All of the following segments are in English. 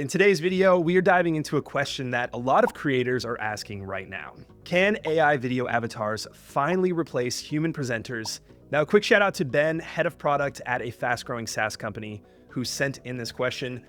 In today's video, we are diving into a question that a lot of creators are asking right now. Can AI video avatars finally replace human presenters? Now, a quick shout out to Ben, head of product at a fast-growing SaaS company, who sent in this question.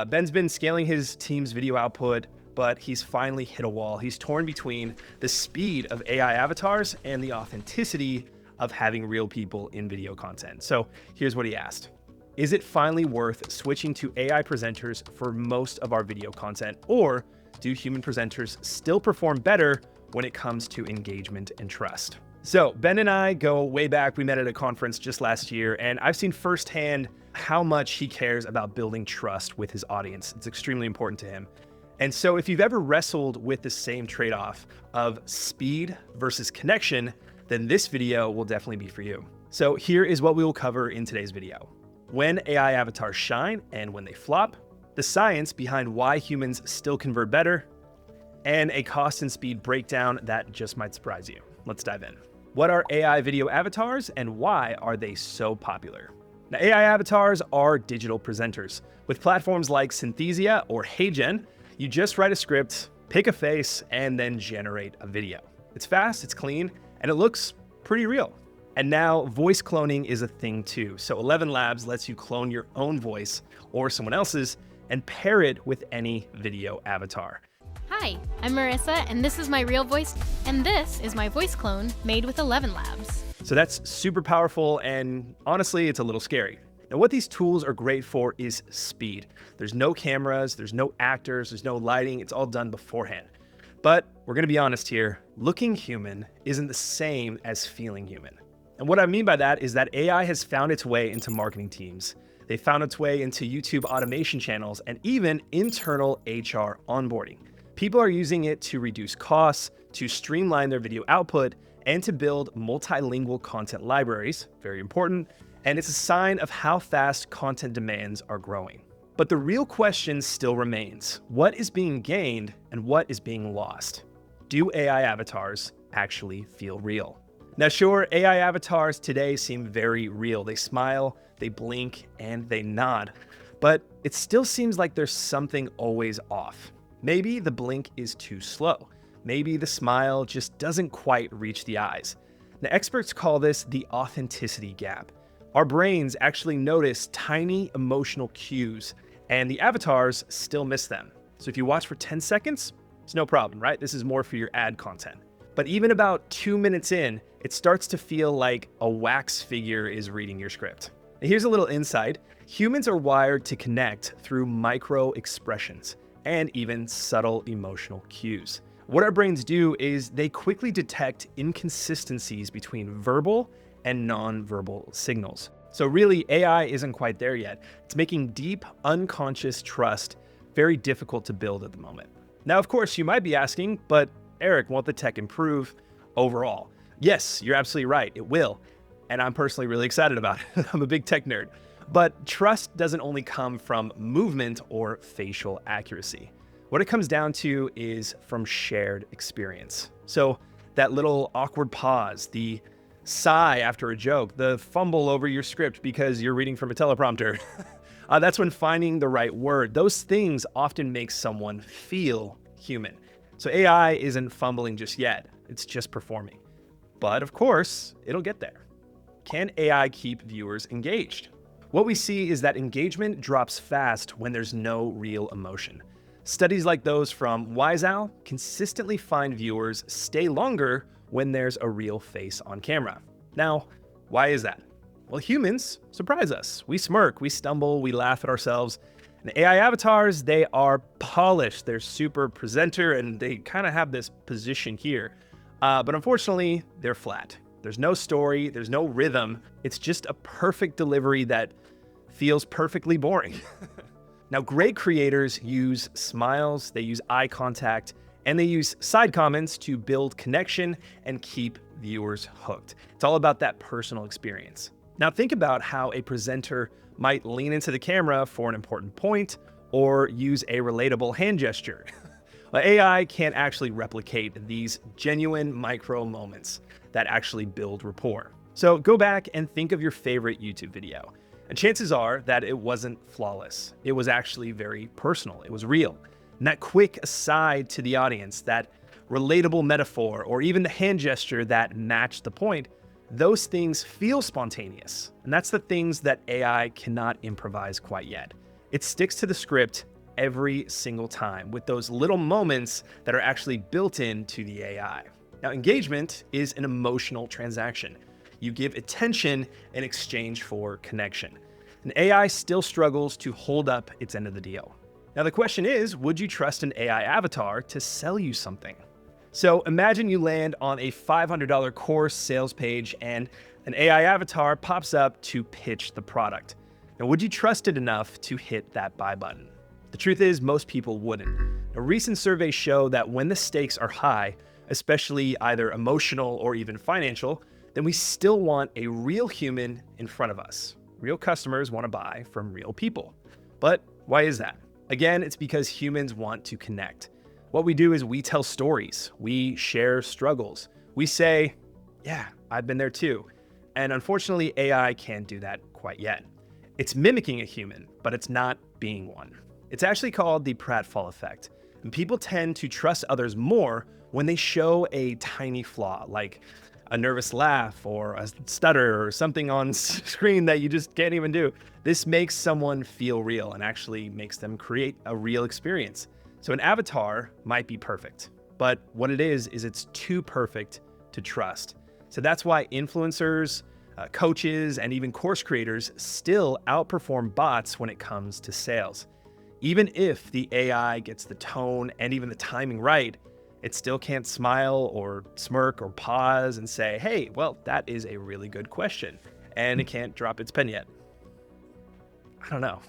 Ben's been scaling his team's video output, but he's finally hit a wall. He's torn between the speed of AI avatars and the authenticity of having real people in video content. So here's what he asked. Is it finally worth switching to AI presenters for most of our video content, or do human presenters still perform better when it comes to engagement and trust? So Ben and I go way back. We met at a conference just last year, and I've seen firsthand how much he cares about building trust with his audience. It's extremely important to him. And so if you've ever wrestled with the same trade-off of speed versus connection, then this video will definitely be for you. So here is what we will cover in today's video. When AI avatars shine and when they flop, the science behind why humans still convert better, and a cost and speed breakdown that just might surprise you. Let's dive in. What are AI video avatars and why are they so popular? Now, AI avatars are digital presenters. With platforms like Synthesia or HeyGen, you just write a script, pick a face, and then generate a video. It's fast, it's clean, and it looks pretty real. And now voice cloning is a thing too. So 11 Labs lets you clone your own voice or someone else's and pair it with any video avatar. Hi, I'm Marissa, and this is my real voice, and this is my voice clone made with 11 Labs. So that's super powerful, and honestly, it's a little scary. Now, what these tools are great for is speed. There's no cameras, there's no actors, there's no lighting, it's all done beforehand. But we're gonna be honest here, looking human isn't the same as feeling human. And what I mean by that is that AI has found its way into marketing teams. They found its way into YouTube automation channels and even internal HR onboarding. People are using it to reduce costs, to streamline their video output, and to build multilingual content libraries, very important, and it's a sign of how fast content demands are growing. But the real question still remains, what is being gained and what is being lost? Do AI avatars actually feel real? Now sure, AI avatars today seem very real. They smile, they blink, and they nod. But it still seems like there's something always off. Maybe the blink is too slow. Maybe the smile just doesn't quite reach the eyes. Now experts call this the authenticity gap. Our brains actually notice tiny emotional cues, and the avatars still miss them. So if you watch for 10 seconds, it's no problem, right? This is more for your ad content. But even about 2 minutes in, it starts to feel like a wax figure is reading your script. Now, here's a little insight. Humans are wired to connect through micro expressions and even subtle emotional cues. What our brains do is they quickly detect inconsistencies between verbal and non-verbal signals. So really, AI isn't quite there yet. It's making deep, unconscious trust very difficult to build at the moment. Now, of course, you might be asking, but Eric, won't the tech improve overall? Yes, you're absolutely right, it will. And I'm personally really excited about it. I'm a big tech nerd. But trust doesn't only come from movement or facial accuracy. What it comes down to is from shared experience. So that little awkward pause, the sigh after a joke, the fumble over your script because you're reading from a teleprompter. That's when finding the right word. Those things often make someone feel human. So AI isn't fumbling just yet, it's just performing. But of course, it'll get there. Can AI keep viewers engaged? What we see is that engagement drops fast when there's no real emotion. Studies like those from Wise Owl consistently find viewers stay longer when there's a real face on camera. Now, why is that? Well, humans surprise us. We smirk, we stumble, we laugh at ourselves. And AI avatars, they are polished. They're super presenter and they kind of have this position here. But unfortunately, they're flat. There's no story, there's no rhythm. It's just a perfect delivery that feels perfectly boring. Now, great creators use smiles, they use eye contact, and they use side comments to build connection and keep viewers hooked. It's all about that personal experience. Now, think about how a presenter might lean into the camera for an important point or use a relatable hand gesture. Well, AI can't actually replicate these genuine micro moments that actually build rapport. So go back and think of your favorite YouTube video. And chances are that it wasn't flawless. It was actually very personal. It was real. And that quick aside to the audience, that relatable metaphor, or even the hand gesture that matched the point, those things feel spontaneous. And that's the things that AI cannot improvise quite yet. It sticks to the script every single time with those little moments that are actually built into the AI. Now, engagement is an emotional transaction. You give attention in exchange for connection. And AI still struggles to hold up its end of the deal. Now, the question is, would you trust an AI avatar to sell you something? So imagine you land on a $500 course sales page and an AI avatar pops up to pitch the product. Now, would you trust it enough to hit that buy button? The truth is, most people wouldn't. Now, recent surveys show that when the stakes are high, especially either emotional or even financial, then we still want a real human in front of us. Real customers want to buy from real people. But why is that? Again, it's because humans want to connect. What we do is we tell stories, we share struggles. We say, yeah, I've been there too. And unfortunately, AI can't do that quite yet. It's mimicking a human, but it's not being one. It's actually called the pratfall effect. And people tend to trust others more when they show a tiny flaw, like a nervous laugh or a stutter or something on screen that you just can't even do. This makes someone feel real and actually makes them create a real experience. So an avatar might be perfect, but what it is it's too perfect to trust. So that's why influencers, coaches, and even course creators still outperform bots when it comes to sales. Even if the AI gets the tone and even the timing right, it still can't smile or smirk or pause and say, hey, well, that is a really good question. And it can't drop its pen yet. I don't know.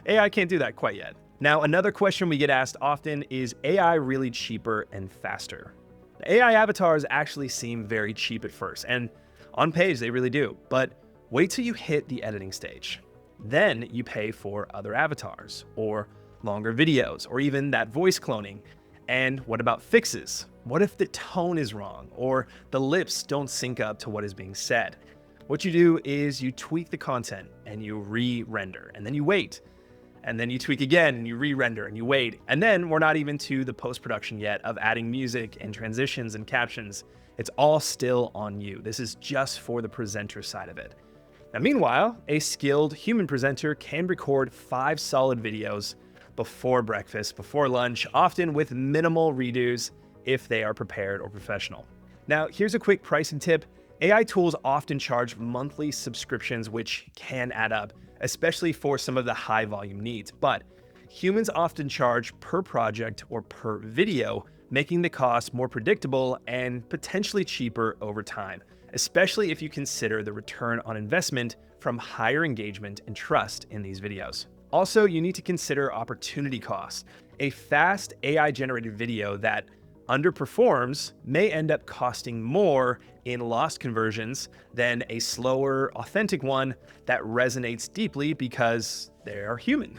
AI can't do that quite yet. Now, another question we get asked often is AI really cheaper and faster? The AI avatars actually seem very cheap at first, and on page they really do, but wait till you hit the editing stage. Then you pay for other avatars, or longer videos, or even that voice cloning. And what about fixes? What if the tone is wrong, or the lips don't sync up to what is being said? What you do is you tweak the content and you re-render, and then you wait. And then you tweak again and you re-render and you wait. And then we're not even to the post-production yet of adding music and transitions and captions. It's all still on you. This is just for the presenter side of it. Now, meanwhile, a skilled human presenter can record 5 solid videos before breakfast, before lunch, often with minimal redos if they are prepared or professional. Now, here's a quick pricing tip. AI tools often charge monthly subscriptions, which can add up, especially for some of the high volume needs. But humans often charge per project or per video, making the cost more predictable and potentially cheaper over time, especially if you consider the return on investment from higher engagement and trust in these videos. Also, you need to consider opportunity costs. A fast AI-generated video that underperforms may end up costing more in lost conversions than a slower, authentic one that resonates deeply because they are human.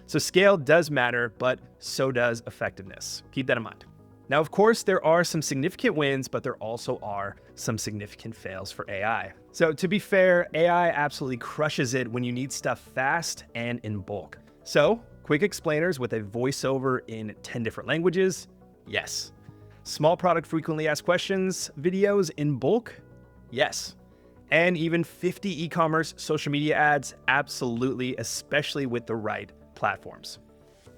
So scale does matter, but so does effectiveness. Keep that in mind. Now, of course, there are some significant wins, but there also are some significant fails for AI. So to be fair, AI absolutely crushes it when you need stuff fast and in bulk. So quick explainers with a voiceover in 10 different languages, yes. Small product frequently asked questions, videos in bulk, yes. And even 50 e-commerce social media ads, absolutely, especially with the right platforms.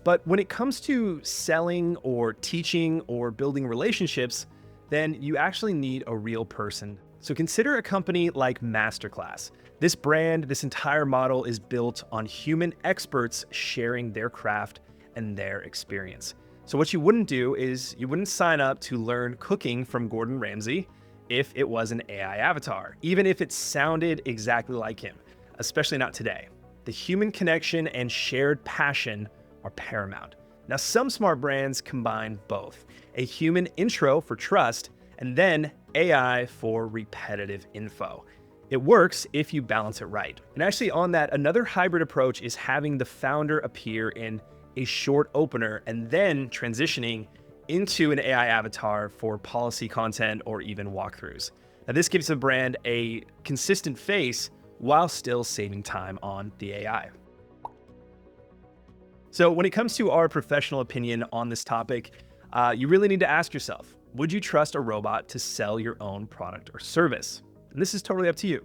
But when it comes to selling or teaching or building relationships, then you actually need a real person. So consider a company like Masterclass. This brand, this entire model is built on human experts sharing their craft and their experience. So what you wouldn't do is you wouldn't sign up to learn cooking from Gordon Ramsay if it was an AI avatar, even if it sounded exactly like him, especially not today. The human connection and shared passion are paramount. Now, some smart brands combine both, a human intro for trust and then AI for repetitive info. It works if you balance it right. And actually on that, another hybrid approach is having the founder appear in a short opener and then transitioning into an AI avatar for policy content or even walkthroughs. Now, this gives the brand a consistent face while still saving time on the AI. So when it comes to our professional opinion on this topic, you really need to ask yourself, would you trust a robot to sell your own product or service? And this is totally up to you.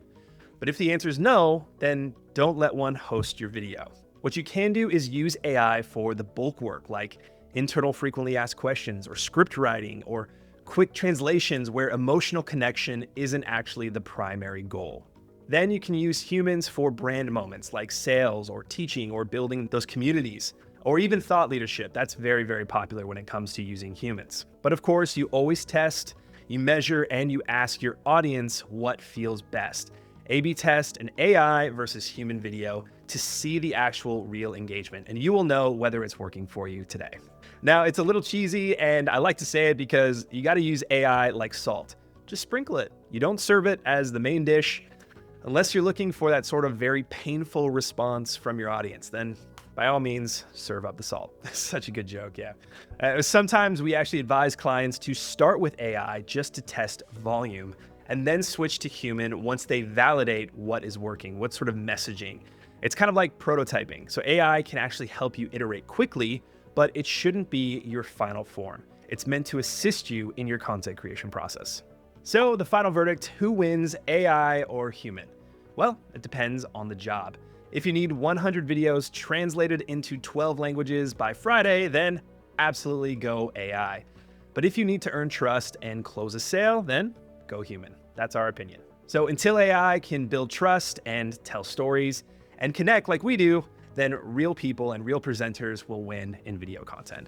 But if the answer is no, then don't let one host your video. What you can do is use AI for the bulk work, like internal frequently asked questions or script writing or quick translations where emotional connection isn't actually the primary goal. Then you can use humans for brand moments like sales or teaching or building those communities, or even thought leadership. That's very, very popular when it comes to using humans. But of course, you always test, you measure, and you ask your audience what feels best. A/B test an AI versus human video to see the actual real engagement, and you will know whether it's working for you today. Now, it's a little cheesy, and I like to say it because you got to use AI like salt. Just sprinkle it. You don't serve it as the main dish. Unless you're looking for that sort of very painful response from your audience, then by all means, serve up the salt. Such a good joke, yeah. Sometimes we actually advise clients to start with AI just to test volume and then switch to human once they validate what is working, what sort of messaging. It's kind of like prototyping. So AI can actually help you iterate quickly, but it shouldn't be your final form. It's meant to assist you in your content creation process. So the final verdict, who wins, AI or human? Well, it depends on the job. If you need 100 videos translated into 12 languages by Friday, then absolutely go AI. But if you need to earn trust and close a sale, then go human. That's our opinion. So until AI can build trust and tell stories and connect like we do, then real people and real presenters will win in video content.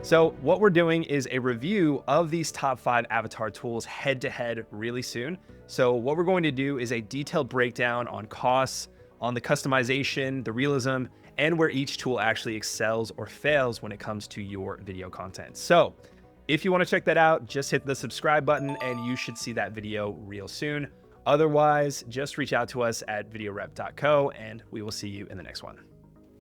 So what we're doing is a review of these top 5 avatar tools head to head really soon. So what we're going to do is a detailed breakdown on costs, on the customization, the realism, and where each tool actually excels or fails when it comes to your video content. So if you want to check that out, just hit the subscribe button and you should see that video real soon. Otherwise, just reach out to us at videorep.co and we will see you in the next one.